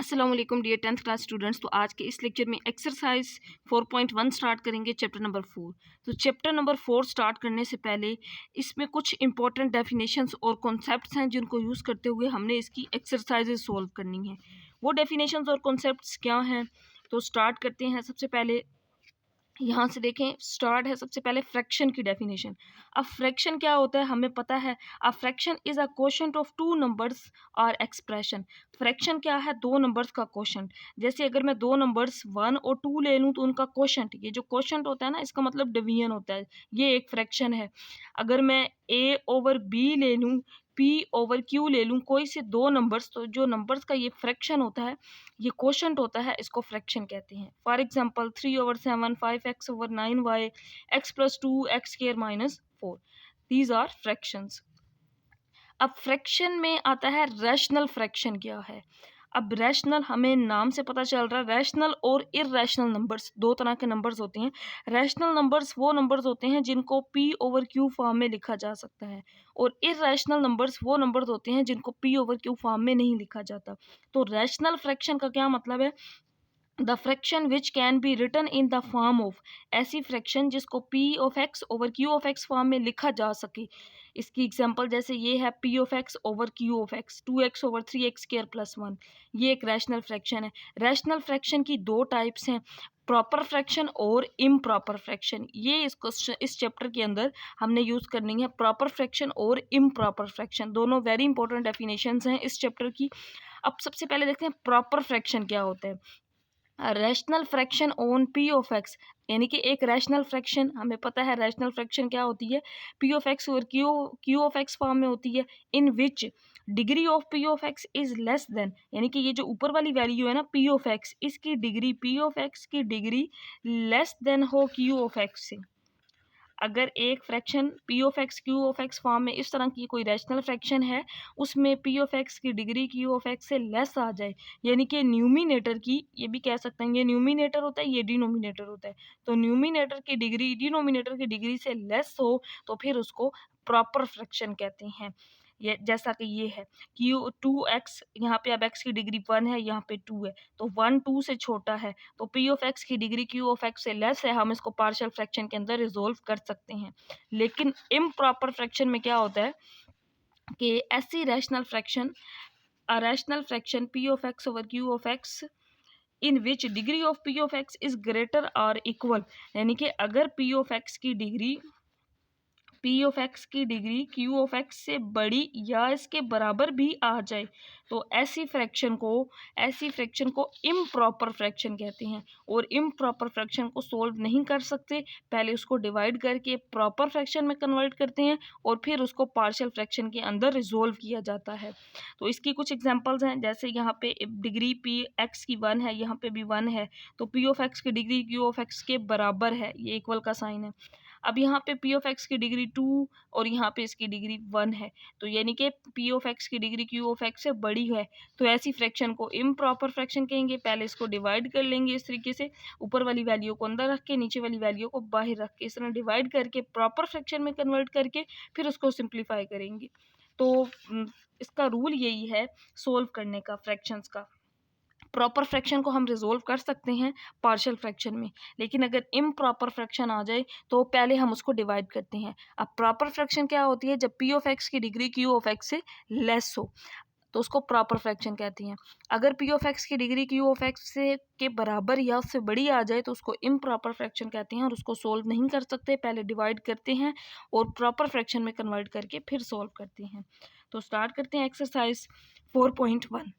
अस्सलाम वालेकुम dear 10th class students. तो आज के इस लेक्चर में एक्सरसाइज 4.1 स्टार्ट करेंगे, चैप्टर नंबर 4। तो चैप्टर नंबर 4 स्टार्ट करने से पहले इसमें कुछ इंपॉर्टेंट डेफिनेशंस और कॉन्सेप्ट्स हैं जिनको यूज़ करते हुए हमने इसकी एक्सरसाइजेज सॉल्व करनी है। वो डेफिनेशंस और कॉन्सेप्ट्स क्या हैं, तो स्टार्ट करते हैं। सबसे पहले यहाँ से देखें, स्टार्ट है सबसे पहले फ्रैक्शन की डेफिनेशन। अब फ्रैक्शन क्या होता है हमें पता है। A fraction is a quotient of two numbers और एक्सप्रेशन। फ्रैक्शन क्या है? दो नंबर्स का क्वोशंट। जैसे अगर मैं दो नंबर्स 1 और 2 ले लूँ तो उनका क्वोशंट, ये जो क्वोशंट होता है ना, इसका मतलब डिवीजन होता है, ये एक फ्रैक्शन है। अगर मैं a ओवर b ले लूँ, p ओवर q ले लूँ, कोई से दो नंबर्स, तो जो नंबर्स का ये फ्रैक्शन होता है, ये क्वोशंट होता है, इसको फ्रैक्शन कहते हैं। For example 3/7, 5x/9y, x + 2x² - 4, these are fractions. अब फ्रैक्शन में आता है रैशनल फ्रैक्शन क्या है। अब रैशनल हमें नाम से पता चल रहा है, रैशनल और इर्रैशनल नंबर्स, दो तरह के नंबर्स होते हैं। रैशनल नंबर्स वो नंबर्स होते हैं जिनको p ओवर q फॉर्म में लिखा जा सकता है, और इर्रैशनल नंबर्स वो नंबर्स होते हैं जिनको p ओवर q फॉर्म में नहीं लिखा जाता। तो रैशनल फ्रैक्शन का क्या मतलब है? The fraction which can be written in the form of, ऐसी फ्रैक्शन जिसको p of x over q of x form में लिखा जा सके। इसकी एग्जांपल जैसे ये है p of x over q of x, 2x over 3x² + 1, ये एक रैशनल फ्रैक्शन है। रैशनल फ्रैक्शन की दो टाइप्स हैं, प्रॉपर फ्रैक्शन और इम्प्रॉपर फ्रैक्शन। ये इस चैप्टर के अंदर हमने यूज़ करनी है, प्रॉपर फ्रैक्शन और इम्प्रॉपर फ्रैक्शन, दोनों वेरी इंपॉर्टेंट डेफिनेशंस हैं इस चैप्टर की। अब सबसे पहले देखते हैं प्रॉपर फ्रैक्शन क्या होता है। Rational fraction on P of x, यानी कि एक रैशनल फ्रैक्शन, हमें पता है रैशनल फ्रैक्शन क्या होती है, पी ऑफ एक्स और क्यू ऑफ एक्स फॉर्म में होती है, in which degree of P of X is less than, यानी कि ये जो ऊपर वाली वैल्यू है ना पी ऑफ एक्स, इसकी डिग्री, पी ऑफ एक्स की डिग्री लेस देन हो क्यू ऑफ एक्स से। अगर एक fraction P of X Q of X form में इस तरह की कोई रैशनल फ्रैक्शन है, उसमें पी ऑफ एक्स की डिग्री क्यू ऑफ एक्स से लेस आ जाए, यानी कि न्यूमिनेटर की, ये भी कह सकते हैं ये न्यूमिनेटर होता है, ये डिनोमिनेटर होता है, तो न्यूमिनेटर की डिग्री डिनोमिनेटर की डिग्री से लेस हो, तो फिर उसको प्रॉपर फ्रैक्शन कहते हैं। ये जैसा कि ये है क्यू 2x, यहाँ पे अब x की डिग्री 1 है, यहाँ पे 2 है, तो 1 2 से छोटा है, तो p ऑफ x की डिग्री q ऑफ x से लेस है, हम इसको पार्शियल फ्रैक्शन के अंदर रिजोल्व कर सकते हैं। लेकिन इम्प्रॉपर फ्रैक्शन में क्या होता है कि ऐसी rational fraction, a rational fraction p of x over q of x in which degree of p of x is greater और इक्वल, यानी कि अगर p ऑफ x की डिग्री p ऑफ x की डिग्री q ऑफ x से बड़ी या इसके बराबर भी आ जाए, तो ऐसी फ्रैक्शन को इम्प्रॉपर फ्रैक्शन कहते हैं। और इम्प्रॉपर फ्रैक्शन को सोल्व नहीं कर सकते, पहले उसको डिवाइड करके प्रॉपर फ्रैक्शन में कन्वर्ट करते हैं और फिर उसको पार्शियल फ्रैक्शन के अंदर रिजोल्व किया जाता है। तो इसकी कुछ एग्जांपल्स हैं, जैसे यहाँ पे डिग्री p x की 1 है, यहाँ पे भी 1 है, तो p ऑफ x की डिग्री q ऑफ x के बराबर है, ये इक्वल का साइन है। अब यहाँ पे p ऑफ x की डिग्री 2 और यहाँ पे इसकी डिग्री 1 है, तो यानी कि p ऑफ x की डिग्री q ऑफ x से बड़ी है, तो ऐसी फ्रैक्शन को इम्प्रॉपर फ्रैक्शन कहेंगे। पहले इसको डिवाइड कर लेंगे इस तरीके से, ऊपर वाली वैल्यू को अंदर रख के, नीचे वाली वैल्यू को बाहर रख के, इस तरह डिवाइड करके प्रॉपर फ्रैक्शन में कन्वर्ट करके फिर उसको सिंप्लीफाई करेंगे। तो इसका रूल यही है सोल्व करने का फ्रैक्शंस का। प्रॉपर फ्रैक्शन को हम रिजोल्व कर सकते हैं पार्शियल फ्रैक्शन में, लेकिन अगर इम्प्रॉपर फ्रैक्शन आ जाए तो पहले हम उसको डिवाइड करते हैं। अब प्रॉपर फ्रैक्शन क्या होती है? जब p ऑफ x की डिग्री q ऑफ x से लेस हो, तो उसको प्रॉपर फ्रैक्शन कहते हैं। अगर p ऑफ x की डिग्री q ऑफ x से के बराबर या उससे बड़ी आ जाए तो उसको इम्प्रॉपर फ्रैक्शन कहते हैं, और उसको सोल्व नहीं कर सकते, पहले डिवाइड करते हैं और प्रॉपर फ्रैक्शन में कन्वर्ट करके फिर सोल्व करते हैं। तो स्टार्ट करते हैं एक्सरसाइज 4.1।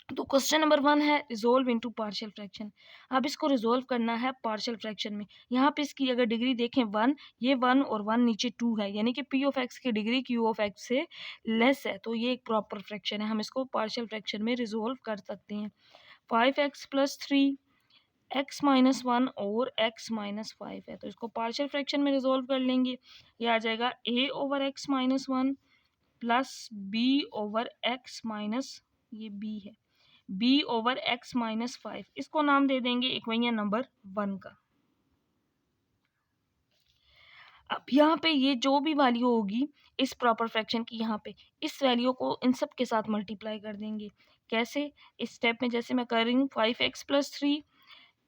तो क्वेश्चन नंबर 1 है रिजोल्व इनटू पार्शियल फ्रैक्शन। अब इसको रिजोल्व करना है पार्शियल फ्रैक्शन में। यहाँ पे इसकी अगर डिग्री देखें 1, ये 1 और 1 नीचे 2 है, यानी कि p ऑफ x की डिग्री q ऑफ x से लेस है, तो ये एक प्रॉपर फ्रैक्शन है, हम इसको पार्शियल फ्रैक्शन में रिजोल्व कर सकते हैं। 5x + 3 x - 1 और x - 5 है, तो इसको पार्शियल फ्रैक्शन में रिजोल्व कर लेंगे। ये आ जाएगा a over x - 1 plus b over x minus, ये b है, b ओवर x - 5, इसको नाम दे देंगे इक्वेशन नंबर 1 का। अब यहाँ पे ये जो भी वैल्यू होगी इस प्रॉपर फ्रैक्शन की, यहाँ पे इस वैल्यू को इन सब के साथ मल्टीप्लाई कर देंगे। कैसे? इस स्टेप में जैसे मैं कर रही हूँ 5x plus 3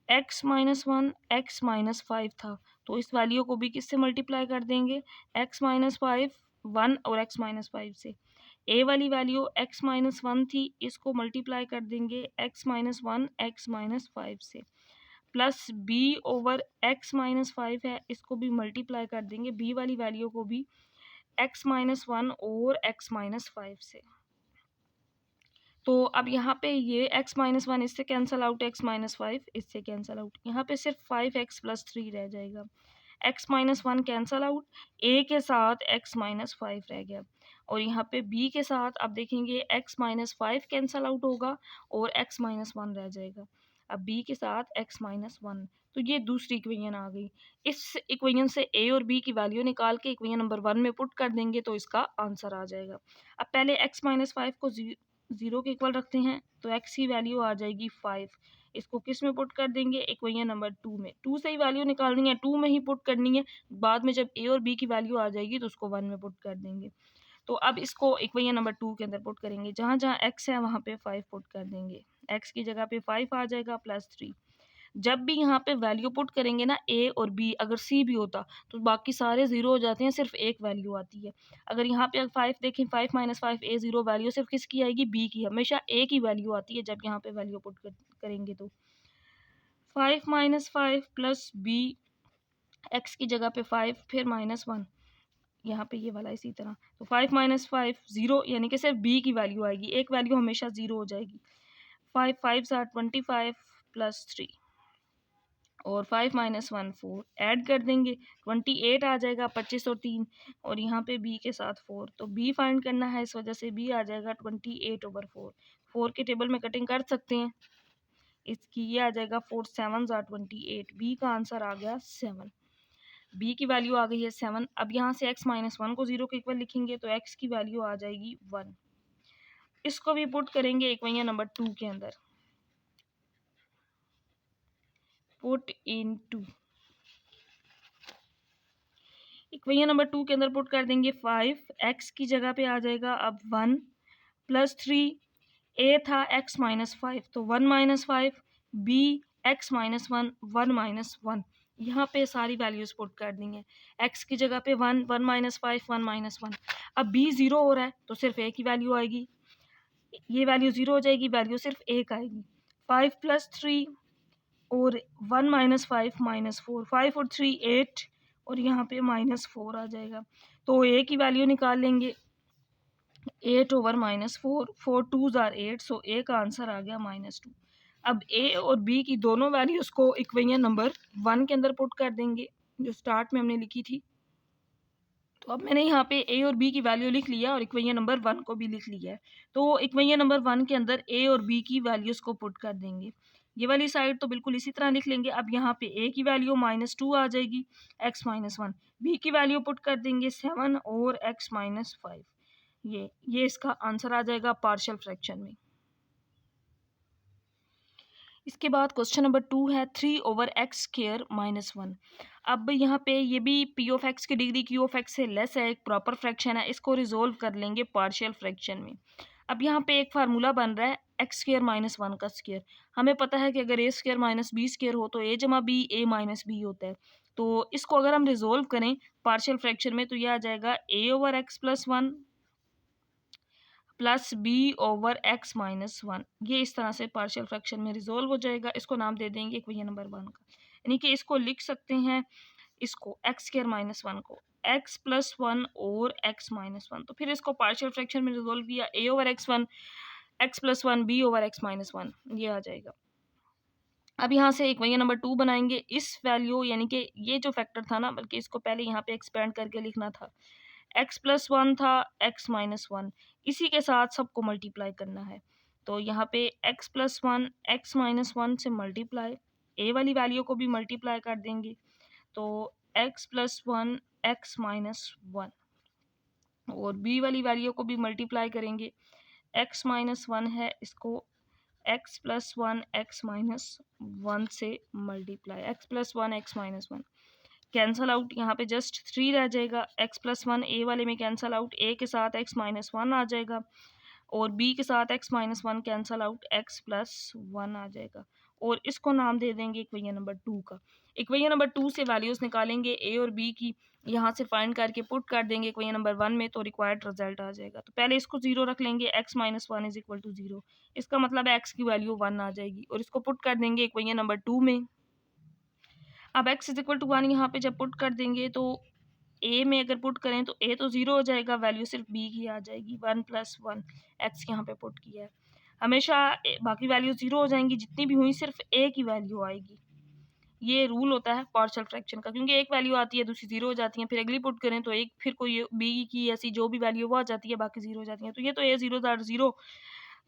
x minus 1 x minus 5 था, तो इस वैल्यू को भी किससे मल्टीप्लाई कर देंगे? x माइनस 5 1 और x माइनस 5 से। a वाली वैल्यू x माइनस 1 थी, इसको मल्टीप्लाई कर देंगे x माइनस 1 x माइनस 5 से, plus b over x minus 5 है, इसको भी मल्टीप्लाई कर देंगे b वाली वैल्यू को भी x माइनस 1 और x माइनस 5 से। तो अब यहाँ पे ये x माइनस 1 इससे कैंसल आउट, x माइनस 5 इससे कैंसल आउट, यहाँ पे सिर्फ 5x प्लस 3 रह जाएगा। x minus 1 cancel out, a के साथ x माइनस 5 रह गया, और यहाँ पे b के साथ आप देखेंगे x माइनस 5 कैंसल आउट होगा और x माइनस 1 रह जाएगा। अब b के साथ x माइनस 1, तो ये दूसरी इक्वेशन आ गई। इस इक्वेशन से a और b की वैल्यू निकाल के इक्वेशन नंबर 1 में पुट कर देंगे तो इसका आंसर आ जाएगा। अब पहले x माइनस 5 को 0 के इक्वल रखते हैं, तो x की वैल्यू आ जाएगी 5। इसको किस में पुट कर देंगे? इक्वेशन नंबर 2 में। 2 से ही वैल्यू निकालनी है, 2 में ही पुट करनी है, बाद में जब a और b की वैल्यू आ जाएगी तो उसको 1 में पुट कर देंगे। तो अब इसको इक्वेशन नंबर 2 के अंदर पुट करेंगे, जहाँ जहाँ x है वहाँ पे 5 पुट कर देंगे, x की जगह पे 5 आ जाएगा प्लस 3। जब भी यहाँ पे वैल्यू पुट करेंगे ना a और b, अगर c भी होता तो बाकी सारे ज़ीरो हो जाते हैं, सिर्फ एक वैल्यू आती है। अगर यहाँ पे 5 देखें, 5 माइनस 5 a ज़ीरो, वैल्यू सिर्फ किसकी आएगी? b की। हमेशा a की वैल्यू आती है जब यहाँ पे वैल्यू पुट करेंगे तो 5 माइनस 5 प्लस b, x की जगह पे 5 फिर माइनस 1, यहाँ पे ये वाला इसी तरह, तो 5 माइनस 5 0, यानी कि सिर्फ b की वैल्यू आएगी, एक वैल्यू हमेशा ज़ीरो हो जाएगी। 5 5 25 प्लस 3 और 5 माइनस 1 4, ऐड कर देंगे 28 आ जाएगा, 25 और 3, और यहाँ पे b के साथ 4, तो b फाइंड करना है, इस वजह से b आ जाएगा 28 ओवर 4। 4 के टेबल में कटिंग कर सकते हैं, इसकी ये आ जाएगा 4 7 28, b का आंसर आ गया 7। b की वैल्यू आ गई है 7। अब यहाँ से x माइनस 1 को 0 के इक्वल लिखेंगे तो x की वैल्यू आ जाएगी 1। इसको भी पुट करेंगे इक्वेशन नंबर 2 के अंदर, पुट इन 2, इक्वेशन नंबर 2 के अंदर पुट कर देंगे 5, x की जगह पे आ जाएगा अब 1 प्लस 3, a था x माइनस 5 तो 1 minus 5, b x minus 1 1 minus 1, यहाँ पे सारी वैल्यूज पुट कर देंगे। x की जगह पे 1 1 माइनस 5 1 माइनस 1, अब b 0 हो रहा है तो सिर्फ a की वैल्यू आएगी, ये वैल्यू 0 हो जाएगी, वैल्यू सिर्फ एक आएगी। 5 प्लस 3 और 1 माइनस 5 माइनस 4, 5 और 3 8, और यहाँ पे माइनस 4 आ जाएगा, तो a की वैल्यू निकाल लेंगे 8 ओवर माइनस 4, 4 2 ज़ार 8, सो a का आंसर आ गया -2। अब a और b की दोनों वैल्यूज़ को इक्वेशन नंबर 1 के अंदर पुट कर देंगे, जो स्टार्ट में हमने लिखी थी। तो अब मैंने यहाँ पे a और b की वैल्यू लिख लिया और इक्वेशन नंबर 1 को भी लिख लिया है। तो इक्वेशन नंबर 1 के अंदर a और b की वैल्यूज़ को पुट कर देंगे। ये वाली साइड तो बिल्कुल इसी तरह लिख लेंगे। अब यहाँ पे a की वैल्यू -2 आ जाएगी, x माइनस 1, b की वैल्यू पुट कर देंगे 7 और x माइनस 5। ये इसका आंसर आ जाएगा पार्शियल फ्रैक्शन में। इसके बाद क्वेश्चन नंबर 2 है 3 ओवर एक्स स्क्वायर माइनस 1। अब यहाँ पे ये भी p ऑफ एक्स की डिग्री q ऑफ एक्स से लेस है, एक प्रॉपर फ्रैक्शन है, इसको रिजोल्व कर लेंगे पार्शियल फ्रैक्शन में। अब यहाँ पे एक फार्मूला बन रहा है एक्स स्क्वायर माइनस 1 का स्क्वायर। हमें पता है कि अगर a square minus B square हो तो a जमा बी a माइनस बी होता है। तो इसको अगर हम रिजोल्व करें पार्शियल फ्रैक्शन में तो यह आ जाएगा a over X plus 1 plus B over X minus 1। ये इस तरह से पार्शियल फ्रैक्शन में रिजोल्व हो जाएगा। इसको नाम दे देंगे इक्वेशन नंबर 1 का, यानी कि इसको लिख सकते हैं, इसको एक्स स्क्वायर माइनस 1 को एक्स प्लस 1 और एक्स माइनस 1। तो फिर इसको पार्शियल फ्रैक्शन में रिजोल्व किया, a over X 1 X plus 1 B over X minus 1, ये आ जाएगा। अब यहाँ से इक्वेशन नंबर 2 बनाएंगे, इस वैल्यू यानी कि ये जो फैक्टर था ना, बल्कि इसको पहले यहाँ पे एक्सपेंड करके लिखना था, x प्लस 1 था x माइनस 1, इसी के साथ सबको मल्टीप्लाई करना है। तो यहाँ पे x प्लस 1 x माइनस 1 से मल्टीप्लाई, a वाली वैल्यू को भी मल्टीप्लाई कर देंगे, तो x प्लस 1 x माइनस 1, और b वाली वैल्यू को भी मल्टीप्लाई करेंगे, x माइनस 1 है, इसको x प्लस 1 x माइनस 1 से multiply, x plus 1 x minus 1 cancel out, यहाँ पे जस्ट 3 रह जाएगा, x प्लस 1 a वाले में कैंसल आउट, a के साथ x माइनस 1 आ जाएगा, और b के साथ x minus one cancel out, x plus one आ जाएगा और इसको नाम दे देंगे इक्वेशन नंबर 2 का। इक्वेशन नंबर 2 से वैल्यूज़ निकालेंगे a और b की, यहाँ से फाइंड करके पुट कर देंगे इक्वेशन नंबर 1 में, तो रिक्वायर्ड रिजल्ट आ जाएगा। तो पहले इसको 0 रख लेंगे, x minus one is equal to 0, इसका मतलब है x की वैल्यू 1 आ जाएगी और इसको पुट कर देंगे इक्वेशन नंबर 2 में। अब x इज इक्वल टू 1 यहाँ पे जब पुट कर देंगे तो a में अगर पुट करें तो a तो 0 हो जाएगा, वैल्यू सिर्फ b की आ जाएगी, 1 प्लस वन एक्स यहाँ पे पुट किया है। हमेशा बाकी वैल्यू 0 हो जाएंगी, जितनी भी हुई सिर्फ a की वैल्यू आएगी। ये रूल होता है पार्शियल फ्रैक्शन का, क्योंकि एक वैल्यू आती है दूसरी 0 हो जाती है, फिर अगली पुट करें तो एक फिर कोई b की ऐसी जो भी वैल्यू वो आ जाती है, बाकी 0 हो जाती है। तो ये तो a 0 था 0,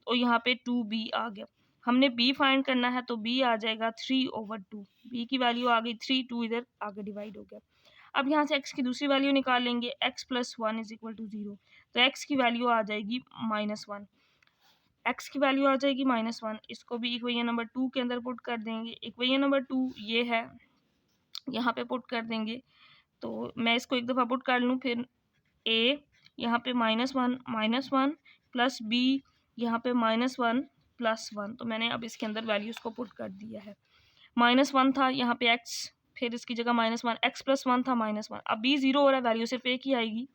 तो यहाँ पे 2b आ गया। हमने b फाइंड करना है तो b आ जाएगा 3/2, b की वैल्यू आ गई 3, 2 इधर आगे डिवाइड हो गया। अब यहाँ से x की दूसरी वैल्यू निकाल लेंगे, x plus one is equal to 0, तो x की वैल्यू आ जाएगी -1, x की वैल्यू आ जाएगी -1, इसको भी इक्वेशन नंबर 2 के अंदर पुट कर देंगे। इक्वेशन नंबर 2 ये है, यहाँ पे पुट कर देंगे, तो मैं इसको एक दफ़ा पुट कर लूँ, फिर a यहाँ पे -1 प्लस b यहाँ पे -1 प्लस वन, तो मैंने अब इसके अंदर वैल्यूज़ को पुट कर दिया है। -1 था यहाँ पे x, फिर इसकी जगह -1, x प्लस वन था -1, अब b 0 हो रहा है, वैल्यू सिर्फ एक ही आएगी,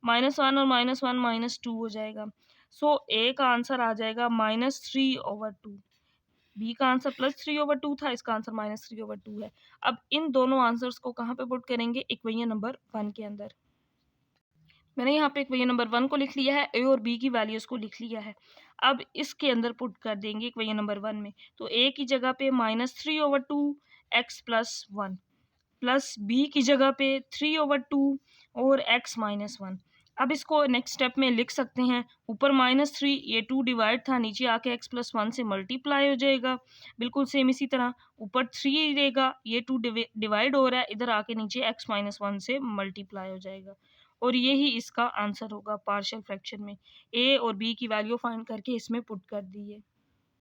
-1 और -1 -2 हो जाएगा। सो a का आंसर आ जाएगा -3/2, b का आंसर +3/2 था, इसका आंसर -3/2 है। अब इन दोनों आंसर्स को कहाँ पे पुट करेंगे, इक्वेशन नंबर 1 के अंदर। मैंने यहाँ पे इक्वेशन नंबर 1 को लिख लिया है, a और b की वैल्यूज़ को लिख लिया है। अब इसके अंदर पुट कर देंगे इक्वेशन नंबर 1 में, तो a की जगह पे -3/2 x plus one, plus b की जगह पे 3/2 और x माइनस वन। अब इसको नेक्स्ट स्टेप में लिख सकते हैं, ऊपर -3, ये 2 डिवाइड था, नीचे आके x प्लस वन से मल्टीप्लाई हो जाएगा, बिल्कुल सेम इसी तरह ऊपर 3 रहेगा, ये 2 डिवाइड हो रहा है, इधर आके नीचे x माइनस वन से मल्टीप्लाई हो जाएगा और यही इसका आंसर होगा पार्शियल फ्रैक्शन में। a और b की वैल्यू फाइंड करके इसमें पुट कर दी है।